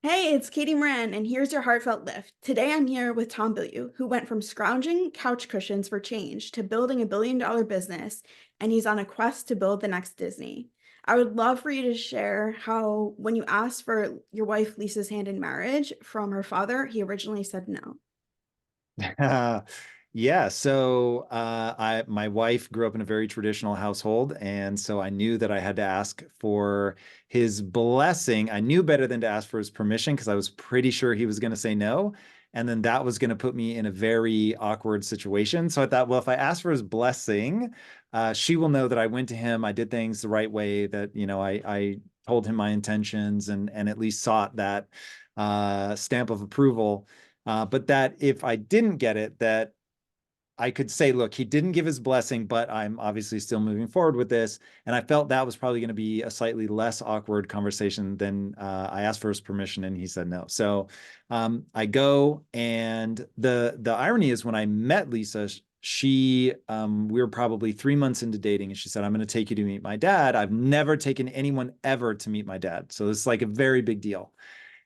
Hey, it's Katie Moran, and here's your heartfelt lift. Today I'm here with Tom Bilyeu, who went from scrounging couch cushions for change to building a $1 billion business, and he's on a quest to build the next Disney. I would love for you to share how, when you asked for your wife Lisa's hand in marriage from her father, he originally said no. Yeah, so my wife grew up in a very traditional household, and so I knew that I had to ask for his blessing. I knew better than to ask for his permission because I was pretty sure he was going to say no, and then that was going to put me in a very awkward situation. So I thought, well, if I ask for his blessing, she will know that I went to him, I did things the right way, that I told him my intentions and at least sought that stamp of approval. But that if I didn't get it, that I could say, look, he didn't give his blessing, but I'm obviously still moving forward with this. And I felt that was probably going to be a slightly less awkward conversation than I asked for his permission and he said no. So I go, and the irony is when I met Lisa, we were probably 3 months into dating, and she said, I'm going to take you to meet my dad. I've never taken anyone ever to meet my dad. So it's like a very big deal.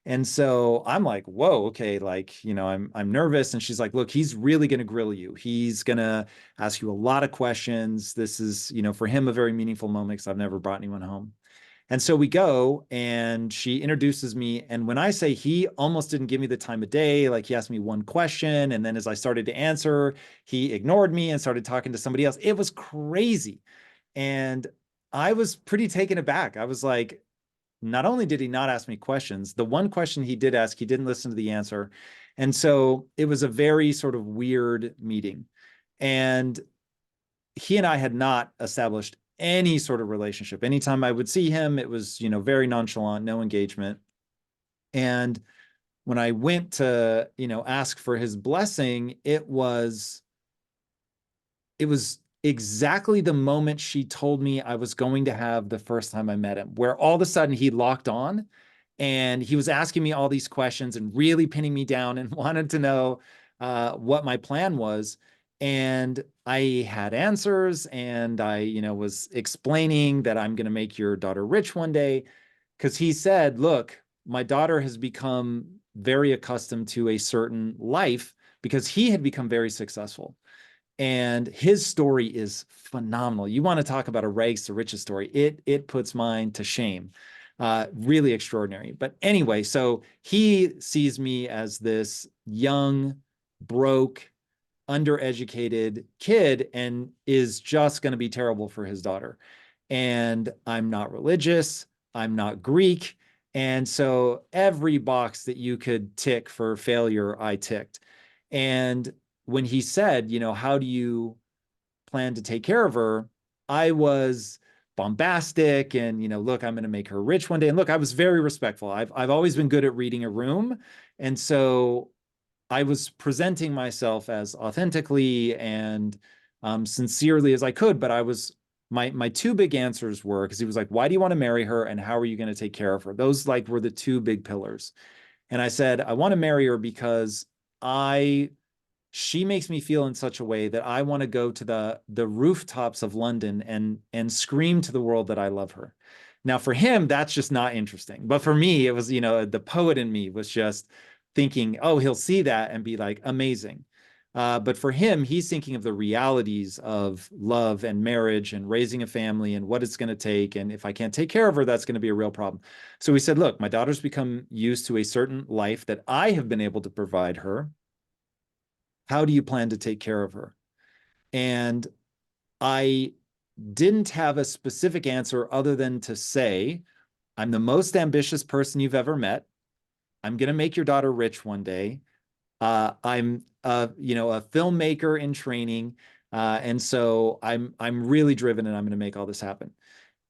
And so I'm like, whoa, okay, like, I'm nervous. And she's like, look, he's really going to grill you. He's going to ask you a lot of questions. This is, for him, a very meaningful moment because I've never brought anyone home. And so we go, and she introduces me. And when I say he almost didn't give me the time of day, like he asked me one question. And then as I started to answer, he ignored me and started talking to somebody else. It was crazy. And I was pretty taken aback. I was like, not only did he not ask me questions, the one question he did ask, he didn't listen to the answer. And so it was a very sort of weird meeting. And he and I had not established any sort of relationship. Anytime I would see him, it was, very nonchalant, no engagement. And when I went to, ask for his blessing, it was exactly the moment she told me I was going to have the first time I met him, where all of a sudden he locked on and he was asking me all these questions and really pinning me down and wanted to know what my plan was. And I had answers, and I, was explaining that I'm going to make your daughter rich one day. Because he said, look, my daughter has become very accustomed to a certain life because he had become very successful. And his story is phenomenal. You want to talk about a rags to riches story? It puts mine to shame. Really extraordinary. But anyway, so he sees me as this young, broke, undereducated kid and is just going to be terrible for his daughter. And I'm not religious. I'm not Greek. And so every box that you could tick for failure, I ticked. And when he said, how do you plan to take care of her? I was bombastic and, look, I'm going to make her rich one day. And look, I was very respectful. I've always been good at reading a room. And so I was presenting myself as authentically and sincerely as I could, but my two big answers were, because he was like, why do you want to marry her and how are you going to take care of her? Those like were the two big pillars. And I said, I want to marry her because I she makes me feel in such a way that I want to go to the rooftops of London and scream to the world that I love her. Now, for him, that's just not interesting. But for me, it was, the poet in me was just thinking, oh, he'll see that and be like, amazing. But for him, he's thinking of the realities of love and marriage and raising a family and what it's going to take. And if I can't take care of her, that's going to be a real problem. So we said, look, my daughter's become used to a certain life that I have been able to provide her. How do you plan to take care of her? And I didn't have a specific answer other than to say, I'm the most ambitious person you've ever met. I'm going to make your daughter rich one day. I'm a filmmaker in training. And so I'm really driven and I'm going to make all this happen.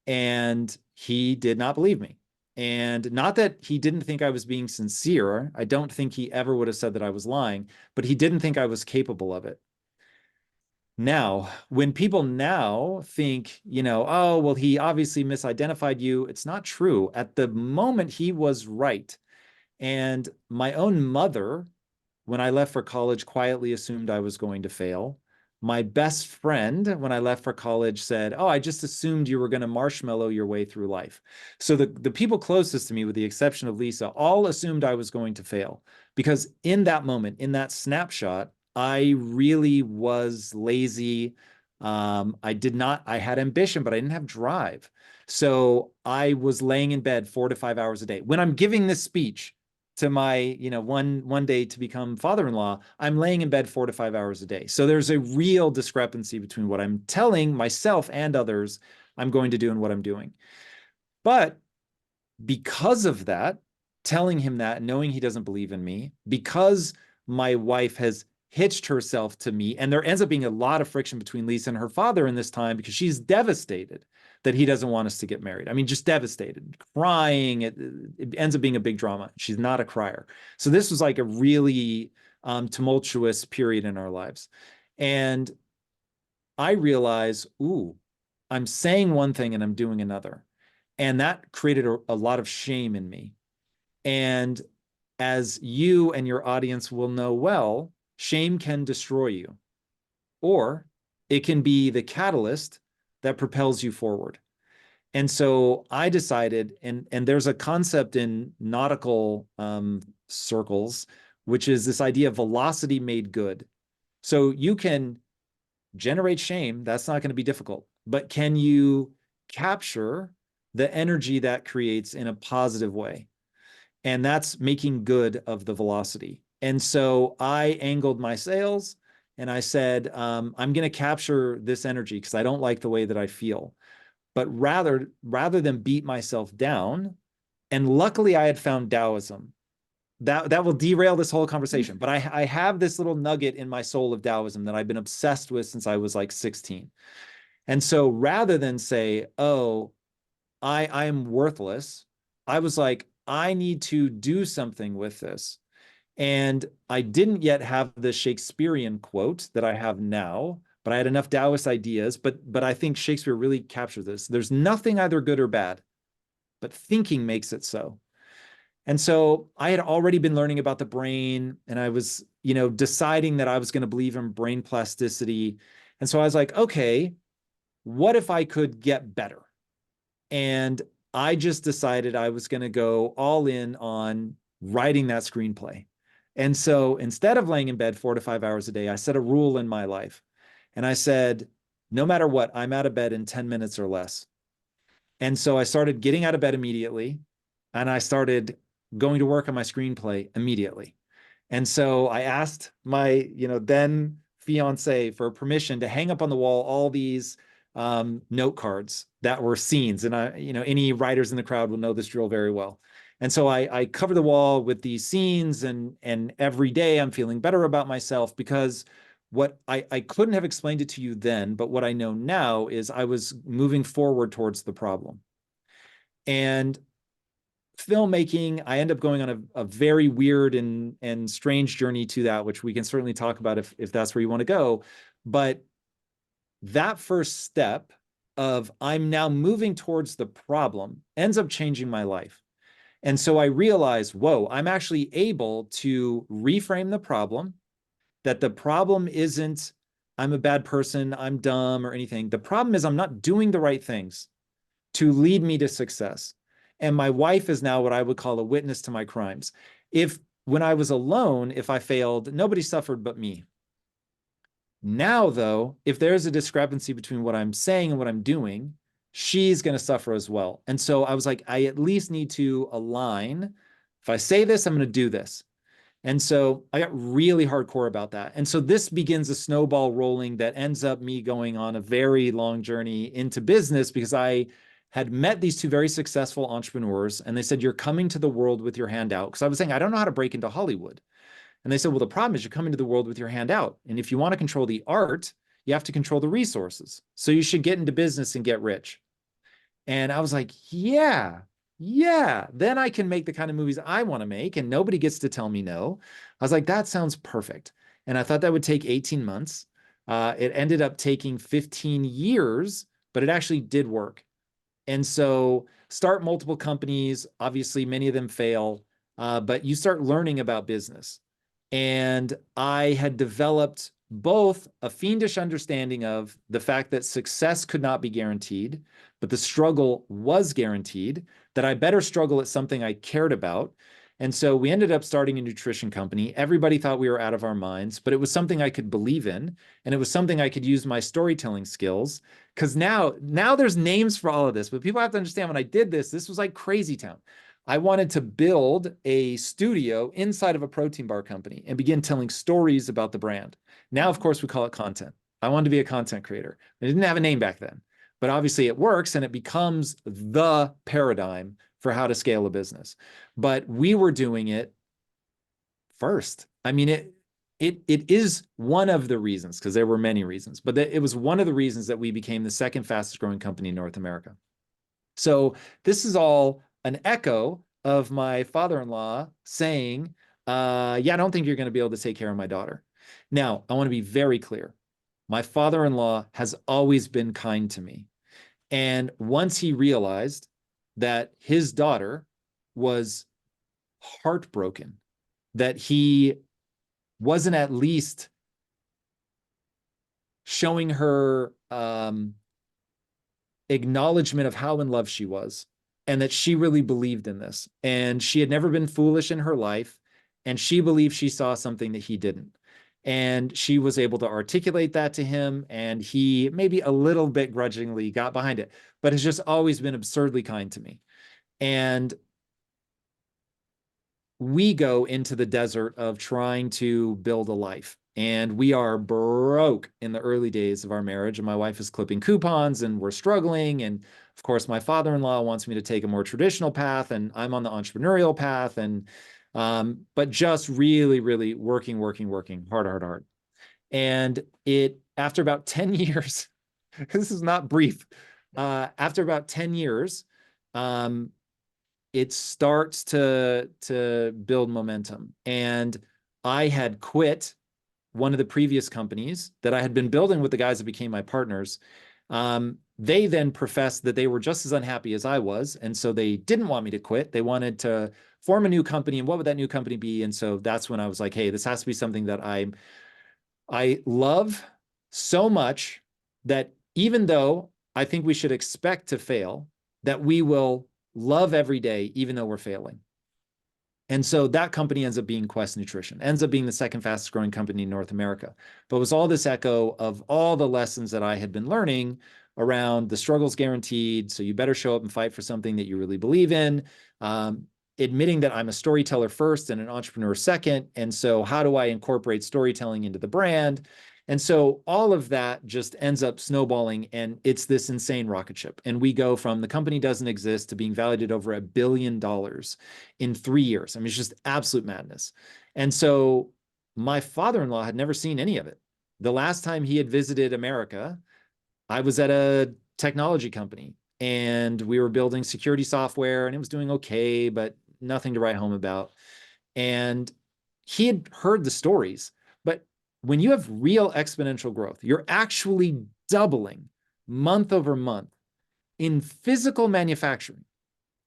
And he did not believe me. And not that he didn't think I was being sincere. I don't think he ever would have said that I was lying, but he didn't think I was capable of it. Now, when people now think, oh, well, he obviously misidentified you, it's not true. At the moment, he was right. And my own mother, when I left for college, quietly assumed I was going to fail. My best friend, when I left for college, said, "Oh, I just assumed you were going to marshmallow your way through life." So the people closest to me, with the exception of Lisa, all assumed I was going to fail, because in that moment, in that snapshot, I really was lazy. I had ambition, but I didn't have drive. So I was laying in bed 4 to 5 hours a day. When I'm giving this speech to my, one day to become father-in-law, I'm laying in bed 4 to 5 hours a day. So there's a real discrepancy between what I'm telling myself and others I'm going to do and what I'm doing. But because of that, telling him that, knowing he doesn't believe in me, because my wife has hitched herself to me, and there ends up being a lot of friction between Lisa and her father in this time, because she's devastated that he doesn't want us to get married. I mean, just devastated, crying. It ends up being a big drama. She's not a crier. So this was like a really tumultuous period in our lives. And I realize, ooh, I'm saying one thing and I'm doing another. And that created a lot of shame in me. And as you and your audience will know well, shame can destroy you, or it can be the catalyst that propels you forward. And so I decided, and there's a concept in nautical circles, which is this idea of velocity made good. So you can generate shame. That's not going to be difficult. But can you capture the energy that creates in a positive way? And that's making good of the velocity. And so I angled my sails and I said, I'm going to capture this energy because I don't like the way that I feel. But rather than beat myself down, and luckily I had found Taoism. That will derail this whole conversation. But I have this little nugget in my soul of Taoism that I've been obsessed with since I was like 16. And so rather than say, oh, I'm worthless, I was like, I need to do something with this. And I didn't yet have the Shakespearean quote that I have now, but I had enough Taoist ideas. But I think Shakespeare really captures this. There's nothing either good or bad, but thinking makes it so. And so I had already been learning about the brain, and I was, deciding that I was going to believe in brain plasticity. And so I was like, okay, what if I could get better? And I just decided I was going to go all in on writing that screenplay. And so instead of laying in bed 4 to 5 hours a day, I set a rule in my life. And I said, no matter what, I'm out of bed in 10 minutes or less. And so I started getting out of bed immediately, and I started going to work on my screenplay immediately. And so I asked my, then fiance for permission to hang up on the wall all these note cards that were scenes. And any writers in the crowd will know this drill very well. And so I cover the wall with these scenes, and every day I'm feeling better about myself, because what I couldn't have explained it to you then, but what I know now is I was moving forward towards the problem. And filmmaking, I end up going on a very weird and strange journey to that, which we can certainly talk about if that's where you want to go. But that first step of I'm now moving towards the problem ends up changing my life. And so I realized, whoa, I'm actually able to reframe the problem, that the problem isn't I'm a bad person, I'm dumb or anything. The problem is I'm not doing the right things to lead me to success. And my wife is now what I would call a witness to my crimes. If when I was alone, if I failed, nobody suffered but me. Now, though, if there's a discrepancy between what I'm saying and what I'm doing, she's going to suffer as well. And so I was like, I at least need to align. If I say this, I'm going to do this. And so I got really hardcore about that. And so this begins a snowball rolling that ends up me going on a very long journey into business, because I had met these two very successful entrepreneurs, and they said, you're coming to the world with your hand out. Because I was saying, I don't know how to break into Hollywood. And they said, well, the problem is you're coming to the world with your hand out. And if you want to control the art, you have to control the resources. So you should get into business and get rich. And I was like, yeah, then I can make the kind of movies I want to make, and nobody gets to tell me no. I was like, that sounds perfect. And I thought that would take 18 months. It ended up taking 15 years, but it actually did work. And so start multiple companies. Obviously, many of them fail, but you start learning about business. And I had developed both a fiendish understanding of the fact that success could not be guaranteed, but the struggle was guaranteed, that I better struggle at something I cared about. And so we ended up starting a nutrition company. Everybody thought we were out of our minds, but it was something I could believe in. And it was something I could use my storytelling skills. Because now there's names for all of this, but people have to understand when I did this, this was like crazy town. I wanted to build a studio inside of a protein bar company and begin telling stories about the brand. Now, of course, we call it content. I wanted to be a content creator. I didn't have a name back then, but obviously it works and it becomes the paradigm for how to scale a business. But we were doing it first. I mean, it is one of the reasons, because there were many reasons, but it was one of the reasons that we became the second fastest growing company in North America. So this is all an echo of my father-in-law saying, yeah, I don't think you're going to be able to take care of my daughter. Now, I want to be very clear. My father-in-law has always been kind to me. And once he realized that his daughter was heartbroken, that he wasn't at least showing her acknowledgement of how in love she was, and that she really believed in this. And she had never been foolish in her life. And she believed she saw something that he didn't. And she was able to articulate that to him. And he maybe a little bit grudgingly got behind it, but has just always been absurdly kind to me. And we go into the desert of trying to build a life. And we are broke in the early days of our marriage. And my wife is clipping coupons and we're struggling. And of course, my father-in-law wants me to take a more traditional path, and I'm on the entrepreneurial path. And but just really, really working hard. And after about 10 years, this is not brief. After about 10 years, it starts to build momentum. And I had quit one of the previous companies that I had been building with the guys that became my partners. They then professed that they were just as unhappy as I was. And so they didn't want me to quit. They wanted to form a new company. And what would that new company be? And so that's when I was like, hey, this has to be something that I love so much that even though I think we should expect to fail, that we will love every day, even though we're failing. And so that company ends up being Quest Nutrition, ends up being the second fastest growing company in North America. But it was all this echo of all the lessons that I had been learning around the struggle's guaranteed. So you better show up and fight for something that you really believe in. Admitting that I'm a storyteller first and an entrepreneur second. And so how do I incorporate storytelling into the brand? And so all of that just ends up snowballing, and it's this insane rocket ship. And we go from the company doesn't exist to being valued at over $1 billion in 3 years. I mean, it's just absolute madness. And so my father-in-law had never seen any of it. The last time he had visited America, I was at a technology company and we were building security software and it was doing okay, but nothing to write home about. And he had heard the stories, but when you have real exponential growth, you're actually doubling month over month in physical manufacturing.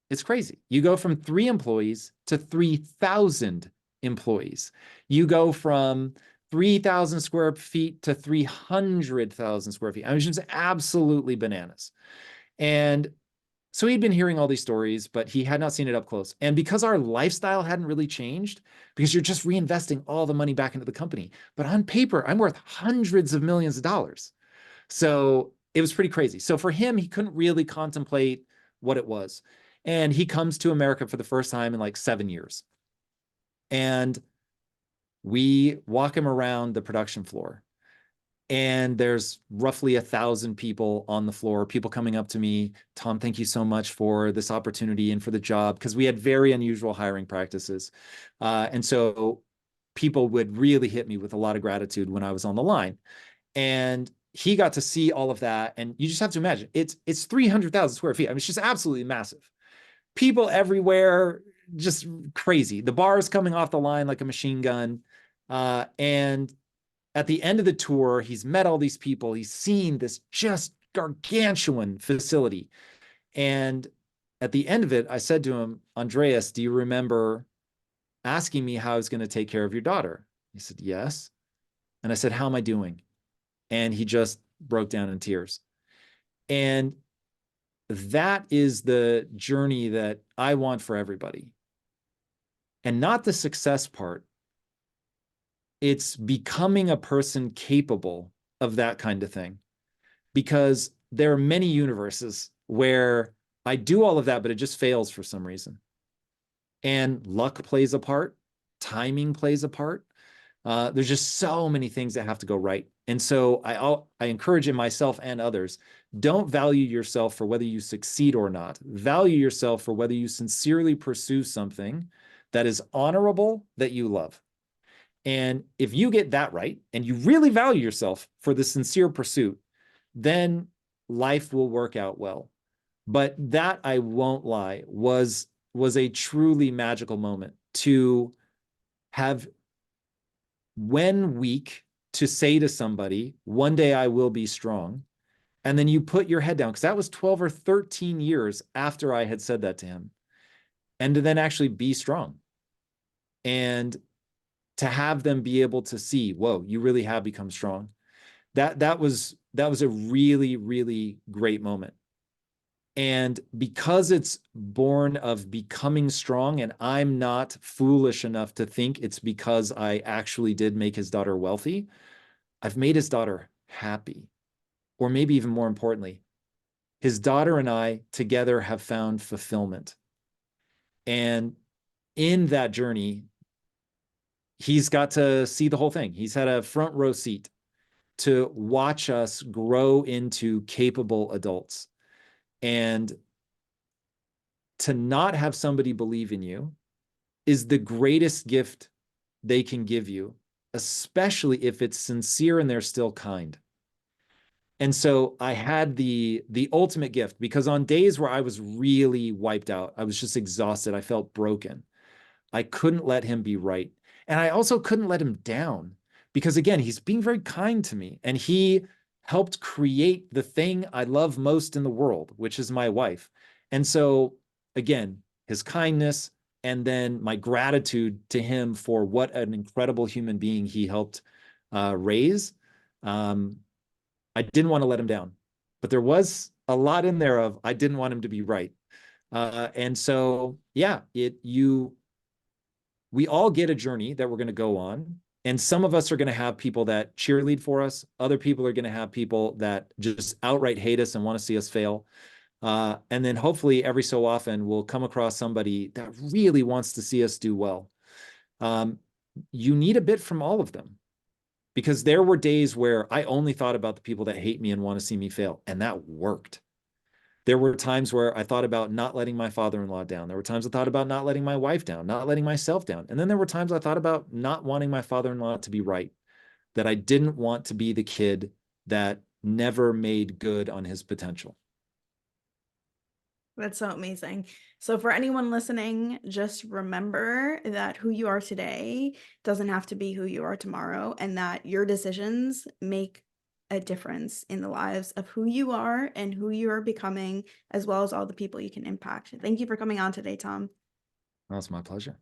It's crazy. You go from 3 employees to 3,000 employees. You go from 3,000 square feet to 300,000 square feet. I mean, it's just absolutely bananas. And so he'd been hearing all these stories, but he had not seen it up close. And because our lifestyle hadn't really changed, because you're just reinvesting all the money back into the company, but on paper, I'm worth hundreds of millions of dollars. So it was pretty crazy. So for him, he couldn't really contemplate what it was. And he comes to America for the first time in like 7 years. And we walk him around the production floor. And there's roughly 1,000 people on the floor, people coming up to me, Tom, thank you so much for this opportunity and for the job, because we had very unusual hiring practices. And so people would really hit me with a lot of gratitude when I was on the line. And he got to see all of that. And you just have to imagine it's 300,000 square feet. I mean, it's just absolutely massive. People everywhere, just crazy. The bar is coming off the line like a machine gun. And at the end of the tour, he's met all these people. He's seen this just gargantuan facility. And at the end of it, I said to him, Andreas, do you remember asking me how I was going to take care of your daughter? He said, yes. And I said, how am I doing? And he just broke down in tears. And that is the journey that I want for everybody. And not the success part. It's becoming a person capable of that kind of thing. Because there are many universes where I do all of that, but it just fails for some reason. And luck plays a part, timing plays a part. There's just so many things that have to go right. And so I encourage in myself and others, don't value yourself for whether you succeed or not. Value yourself for whether you sincerely pursue something that is honorable, that you love. And if you get that right, and you really value yourself for the sincere pursuit, then life will work out well. But that, I won't lie, was a truly magical moment to have, when weak, to say to somebody, one day I will be strong. And then you put your head down, because that was 12 or 13 years after I had said that to him. And to then actually be strong. And to have them be able to see, whoa, you really have become strong. That was a really, really great moment. And because it's born of becoming strong, and I'm not foolish enough to think it's because I actually did make his daughter wealthy, I've made his daughter happy. Or maybe even more importantly, his daughter and I together have found fulfillment. And in that journey, he's got to see the whole thing. He's had a front row seat to watch us grow into capable adults. And to not have somebody believe in you is the greatest gift they can give you, especially if it's sincere and they're still kind. And so I had the ultimate gift, because on days where I was really wiped out, I was just exhausted, I felt broken, I couldn't let him be right. And I also couldn't let him down, because again, he's being very kind to me, and he helped create the thing I love most in the world, which is my wife. And so again, his kindness, and then my gratitude to him for what an incredible human being he helped raise. I didn't want to let him down, but there was a lot in there of, I didn't want him to be right. And so, yeah, we all get a journey that we're going to go on. And some of us are going to have people that cheerlead for us. Other people are going to have people that just outright hate us and want to see us fail. And then hopefully every so often we'll come across somebody that really wants to see us do well. You need a bit from all of them, because there were days where I only thought about the people that hate me and want to see me fail. And that worked. There were times where I thought about not letting my father-in-law down. There were times I thought about not letting my wife down, not letting myself down. And then there were times I thought about not wanting my father-in-law to be right, that I didn't want to be the kid that never made good on his potential. That's so amazing. So for anyone listening, just remember that who you are today doesn't have to be who you are tomorrow, and that your decisions make a difference in the lives of who you are and who you are becoming, as well as all the people you can impact. Thank you for coming on today, Tom. That's my pleasure.